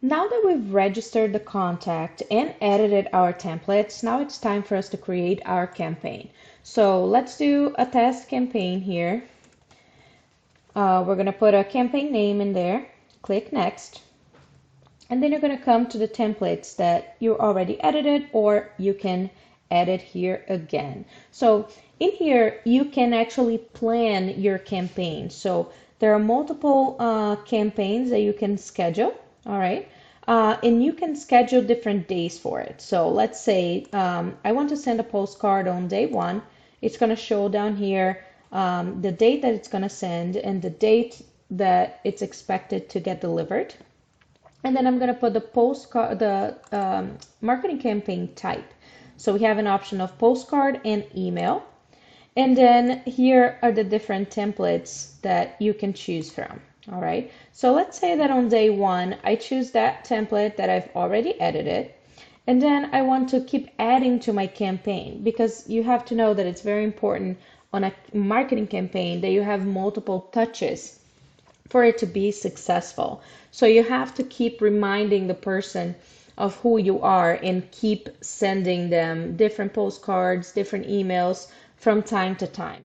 Now that we've registered the contact and edited our templates, now it's time for us to create our campaign. So let's do a test campaign here. We're going to put a campaign name in there, click next, and then you're going to come to the templates that you already edited, or you can edit here again. So in here, you can actually plan your campaign. So there are multiple campaigns that you can schedule, all right? And you can schedule different days for it. So let's say I want to send a postcard on day 1. It's going to show down here the date that it's going to send and the date that it's expected to get delivered. And then I'm going to put the postcard, the marketing campaign type. So we have an option of postcard and email. And then here are the different templates that you can choose from. All right. So let's say that on day 1, I choose that template that I've already edited. And then I want to keep adding to my campaign, because you have to know that it's very important on a marketing campaign that you have multiple touches for it to be successful. So you have to keep reminding the person of who you are and keep sending them different postcards, different emails from time to time.